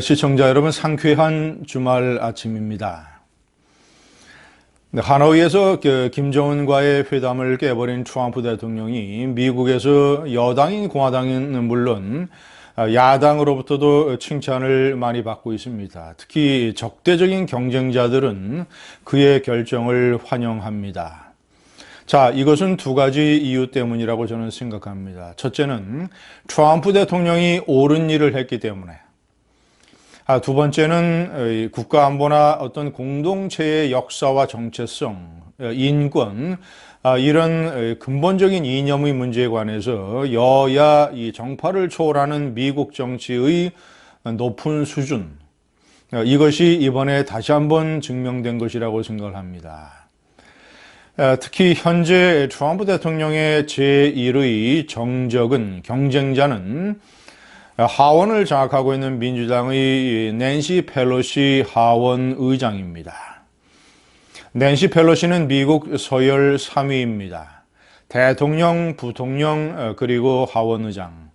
시청자 여러분, 상쾌한 주말 아침입니다. 하노이에서 김정은과의 회담을 깨버린 트럼프 대통령이 미국에서 여당인 공화당은 물론 야당으로부터도 칭찬을 많이 받고 있습니다. 특히 적대적인 경쟁자들은 그의 결정을 환영합니다. 자, 이것은 두 가지 이유 때문이라고 저는 생각합니다. 첫째는 트럼프 대통령이 옳은 일을 했기 때문에, 두 번째는 국가안보나 어떤 공동체의 역사와 정체성, 인권, 이런 근본적인 이념의 문제에 관해서 여야 이 정파를 초월하는 미국 정치의 높은 수준, 이것이 이번에 다시 한번 증명된 것이라고 생각을 합니다. 특히 현재 트럼프 대통령의 제1의 정적은, 경쟁자는 하원을 장악하고 있는 민주당의 낸시 펠로시 하원 의장입니다. 낸시 펠로시는 미국 서열 3위입니다. 대통령, 부통령, 그리고 하원 의장.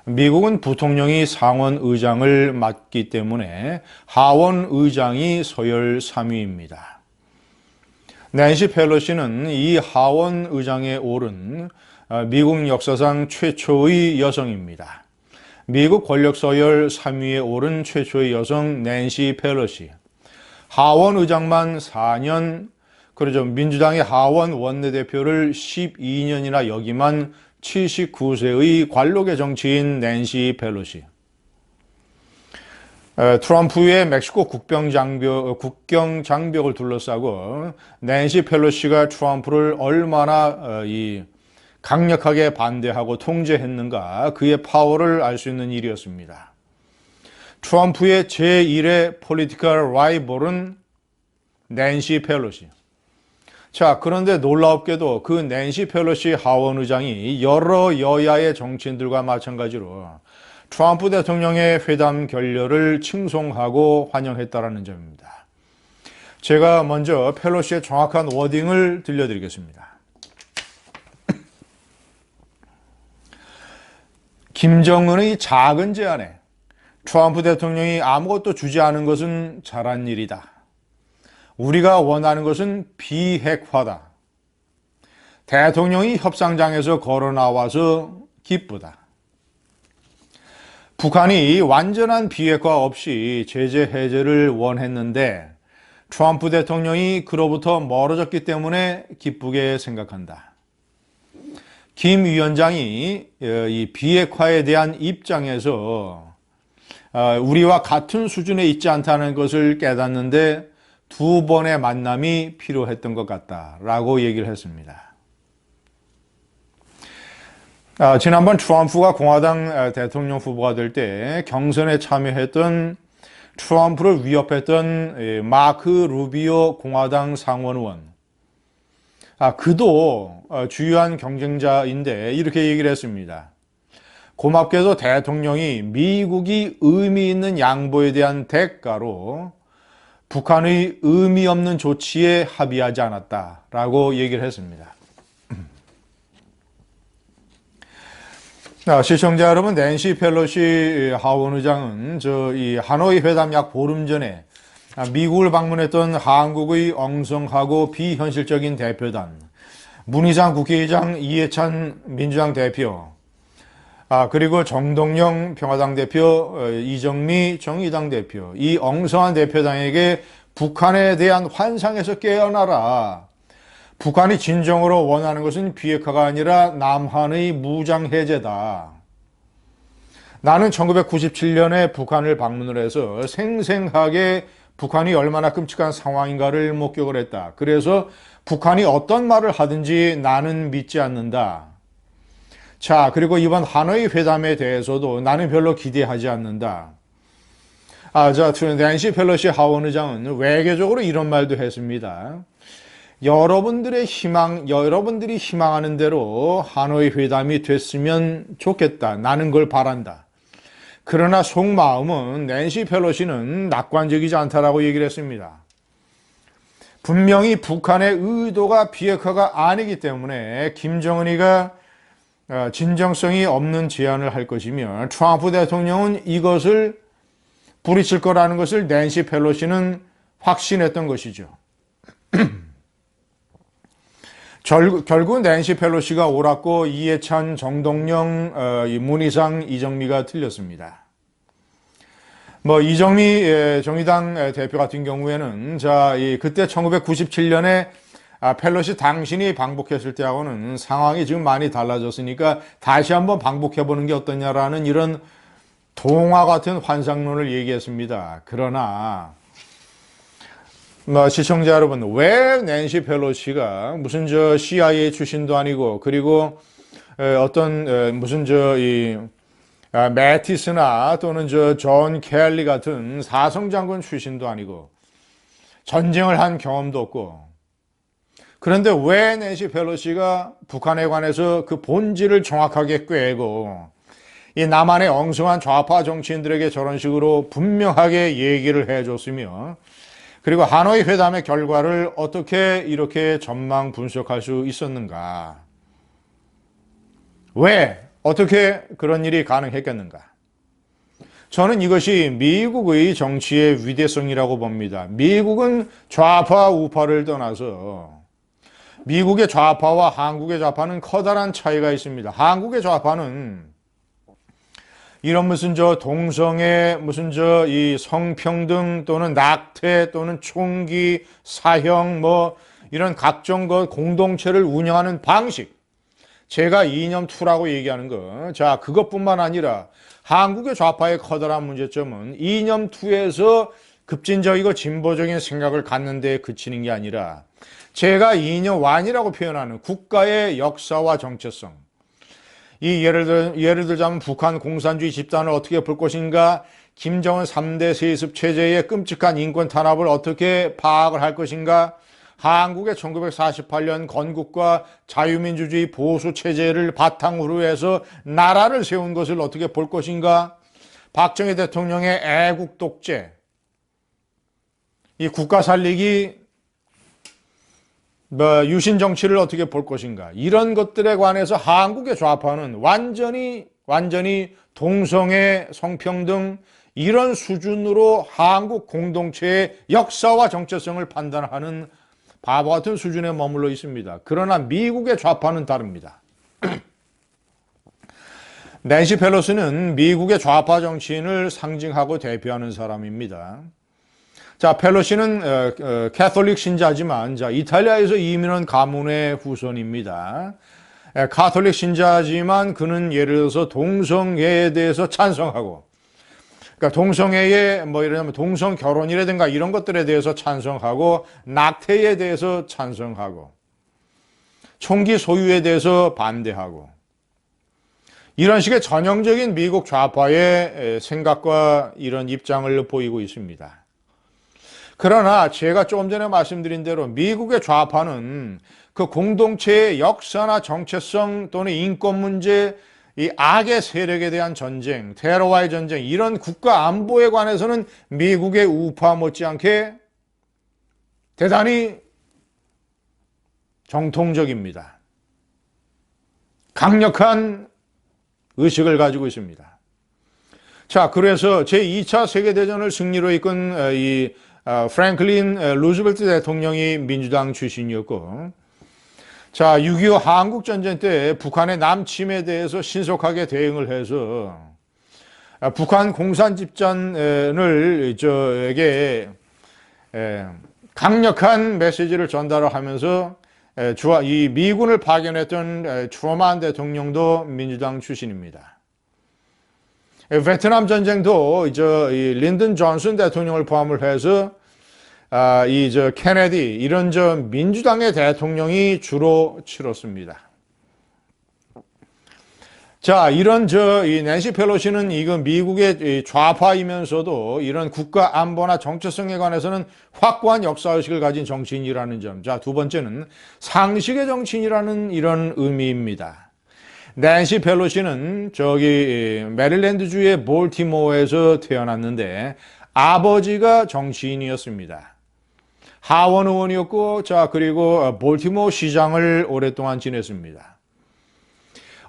미국은 부통령이 상원 의장을 맡기 때문에 하원 의장이 서열 3위입니다. 낸시 펠로시는 이 하원 의장에 오른 미국 역사상 최초의 여성입니다. 미국 권력 서열 3위에 오른 최초의 여성 낸시 펠로시. 하원 의장만 4년, 그러죠. 민주당의 하원 원내대표를 12년이나 역임한 79세의 관록의 정치인 낸시 펠로시. 트럼프의 멕시코 국경 장벽을 둘러싸고 낸시 펠로시가 트럼프를 얼마나 강력하게 반대하고 통제했는가, 그의 파워를 알 수 있는 일이었습니다. 트럼프의 제1의 폴리티컬 라이벌은 낸시 펠로시. 자, 그런데 놀랍게도 그 낸시 펠로시 하원 의장이 여러 여야의 정치인들과 마찬가지로 트럼프 대통령의 회담 결렬을 칭송하고 환영했다는 점입니다. 제가 먼저 펠로시의 정확한 워딩을 들려드리겠습니다. 김정은의 작은 제안에 트럼프 대통령이 아무것도 주지 않은 것은 잘한 일이다. 우리가 원하는 것은 비핵화다. 대통령이 협상장에서 걸어 나와서 기쁘다. 북한이 완전한 비핵화 없이 제재 해제를 원했는데 트럼프 대통령이 그로부터 멀어졌기 때문에 기쁘게 생각한다. 김 위원장이 이 비핵화에 대한 입장에서 우리와 같은 수준에 있지 않다는 것을 깨닫는데 두 번의 만남이 필요했던 것 같다라고 얘기를 했습니다. 지난번 트럼프가 공화당 대통령 후보가 될 때 경선에 참여했던 트럼프를 위협했던 마크 루비오 공화당 상원의원, 그도 주요한 경쟁자인데 이렇게 얘기를 했습니다. 고맙게도 대통령이 미국이 의미 있는 양보에 대한 대가로 북한의 의미 없는 조치에 합의하지 않았다라고 얘기를 했습니다. 시청자 여러분, 낸시 펠로시 하원 의장은 이 하노이 회담 약 보름 전에 미국을 방문했던 한국의 엉성하고 비현실적인 대표단, 문희상 국회의장, 이해찬 민주당 대표, 그리고 정동영 평화당 대표, 이정미 정의당 대표, 이 엉성한 대표당에게 북한에 대한 환상에서 깨어나라. 북한이 진정으로 원하는 것은 비핵화가 아니라 남한의 무장 해제다. 나는 1997년에 북한을 방문을 해서 생생하게 북한이 얼마나 끔찍한 상황인가를 목격을 했다. 그래서 북한이 어떤 말을 하든지 나는 믿지 않는다. 자, 그리고 이번 하노이 회담에 대해서도 나는 별로 기대하지 않는다. 낸시 펠로시 하원 의장은 외교적으로 이런 말도 했습니다. 여러분들이 희망하는 대로 하노이 회담이 됐으면 좋겠다. 나는 그걸 바란다. 그러나 속마음은 낸시 펠로시는 낙관적이지 않다라고 얘기를 했습니다. 분명히 북한의 의도가 비핵화가 아니기 때문에 김정은이가 진정성이 없는 제안을 할 것이며 트럼프 대통령은 이것을 부딪힐 거라는 것을 낸시 펠로시는 확신했던 것이죠. 결국 낸시 펠로시가 옳았고 이해찬, 정동영, 문희상, 이정미가 틀렸습니다. 이정미 정의당 대표 같은 경우에는 그때 1997년에 펠로시 당신이 방북했을 때하고는 상황이 지금 많이 달라졌으니까 다시 한번 방북해보는 게 어떠냐라는 이런 동화 같은 환상론을 얘기했습니다. 그러나 시청자 여러분, 왜 낸시 펠로시가 무슨 CIA 출신도 아니고 그리고 무슨 매티스나 또는 존 켈리 같은 사성장군 출신도 아니고 전쟁을 한 경험도 없고, 그런데 왜 낸시 펠로시가 북한에 관해서 그 본질을 정확하게 꿰고 이 남한의 엉성한 좌파 정치인들에게 저런 식으로 분명하게 얘기를 해줬으며, 그리고 하노이 회담의 결과를 어떻게 이렇게 전망 분석할 수 있었는가? 왜? 어떻게 그런 일이 가능했겠는가? 저는 이것이 미국의 정치의 위대성이라고 봅니다. 미국은 좌파 우파를 떠나서 미국의 좌파와 한국의 좌파는 커다란 차이가 있습니다. 한국의 좌파는 이런 무슨 동성애, 무슨 이 성평등 또는 낙태 또는 총기, 사형 이런 각종 공동체를 운영하는 방식, 제가 이념2라고 얘기하는 거. 그것뿐만 아니라 한국의 좌파의 커다란 문제점은 이념2에서 급진적이고 진보적인 생각을 갖는 데 그치는 게 아니라 제가 이념1이라고 표현하는 국가의 역사와 정체성. 예를 들자면 북한 공산주의 집단을 어떻게 볼 것인가, 김정은 3대 세습 체제의 끔찍한 인권 탄압을 어떻게 파악을 할 것인가, 한국의 1948년 건국과 자유민주주의 보수 체제를 바탕으로 해서 나라를 세운 것을 어떻게 볼 것인가, 박정희 대통령의 애국 독재, 이 국가 살리기 유신 정치를 어떻게 볼 것인가, 이런 것들에 관해서 한국의 좌파는 완전히 동성애, 성평등 이런 수준으로 한국 공동체의 역사와 정체성을 판단하는 바보 같은 수준에 머물러 있습니다. 그러나 미국의 좌파는 다릅니다. 낸시 펠로시는 미국의 좌파 정치인을 상징하고 대표하는 사람입니다. 펠로시는 캐톨릭 신자지만 이탈리아에서 이민 온 가문의 후손입니다. 가톨릭 신자지만 그는 예를 들어서 동성애에 대해서 찬성하고, 그러니까 동성애의 예를 들면 동성 결혼이라든가 이런 것들에 대해서 찬성하고, 낙태에 대해서 찬성하고, 총기 소유에 대해서 반대하고, 이런 식의 전형적인 미국 좌파의 생각과 이런 입장을 보이고 있습니다. 그러나 제가 조금 전에 말씀드린 대로 미국의 좌파는 그 공동체의 역사나 정체성 또는 인권 문제, 이 악의 세력에 대한 전쟁, 테러와의 전쟁, 이런 국가 안보에 관해서는 미국의 우파 못지않게 대단히 정통적입니다. 강력한 의식을 가지고 있습니다. 그래서 제2차 세계대전을 승리로 이끈 프랭클린 루즈벨트 대통령이 민주당 출신이었고, 6.25 한국전쟁 때 북한의 남침에 대해서 신속하게 대응을 해서 북한 공산 집단을 저에게 강력한 메시지를 전달하면서 이 미군을 파견했던 트루먼 대통령도 민주당 출신입니다. 베트남 전쟁도 이 린든 존슨 대통령을 포함을 해서 케네디 이런 민주당의 대통령이 주로 치렀습니다. 이런 이 낸시 펠로시는 이거 미국의 좌파이면서도 이런 국가 안보나 정체성에 관해서는 확고한 역사의식을 가진 정치인이라는 점. 두 번째는 상식의 정치인이라는 이런 의미입니다. 낸시 펠로시는 메릴랜드주의 볼티모어에서 태어났는데 아버지가 정치인이었습니다. 하원 의원이었고, 그리고 볼티모어 시장을 오랫동안 지냈습니다.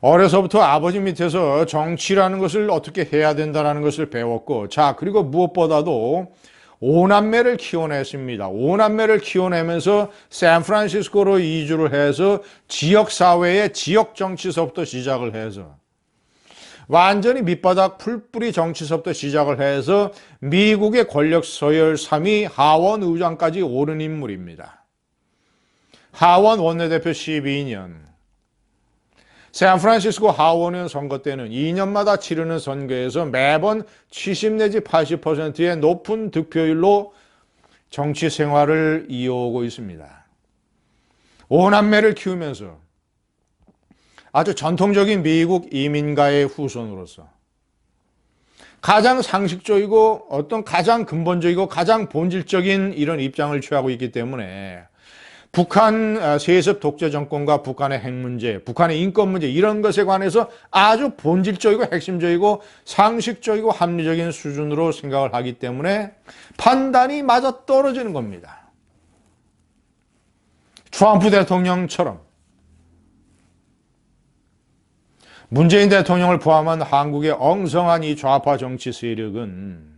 어려서부터 아버지 밑에서 정치라는 것을 어떻게 해야 된다는 것을 배웠고, 자, 그리고 무엇보다도 오남매를 키워냈습니다. 오남매를 키워내면서 샌프란시스코로 이주를 해서 지역사회의 지역정치서부터 시작을 해서 완전히 밑바닥 풀뿌리 정치서부터 시작을 해서 미국의 권력 서열 3위 하원 의장까지 오른 인물입니다. 하원 원내대표 12년, 샌프란시스코 하원의원 선거 때는 2년마다 치르는 선거에서 매번 70 내지 80%의 높은 득표율로 정치 생활을 이어오고 있습니다. 오남매를 키우면서 아주 전통적인 미국 이민가의 후손으로서 가장 상식적이고 어떤 가장 근본적이고 가장 본질적인 이런 입장을 취하고 있기 때문에 북한 세습 독재 정권과 북한의 핵 문제, 북한의 인권 문제 이런 것에 관해서 아주 본질적이고 핵심적이고 상식적이고 합리적인 수준으로 생각을 하기 때문에 판단이 맞아 떨어지는 겁니다. 트럼프 대통령처럼 문재인 대통령을 포함한 한국의 엉성한 이 좌파 정치 세력은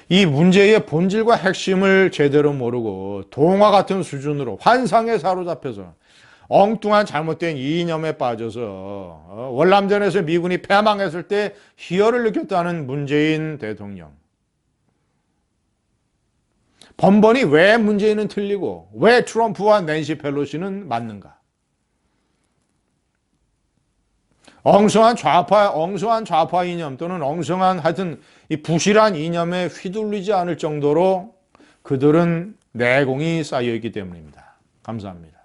이 문제의 본질과 핵심을 제대로 모르고 동화 같은 수준으로 환상에 사로잡혀서 엉뚱한 잘못된 이념에 빠져서 월남전에서 미군이 패망했을 때 희열을 느꼈다는 문재인 대통령. 번번이 왜 문재인은 틀리고 왜 트럼프와 낸시 펠로시는 맞는가? 엉성한 좌파 이념 또는 엉성한 하여튼 이 부실한 이념에 휘둘리지 않을 정도로 그들은 내공이 쌓여 있기 때문입니다. 감사합니다.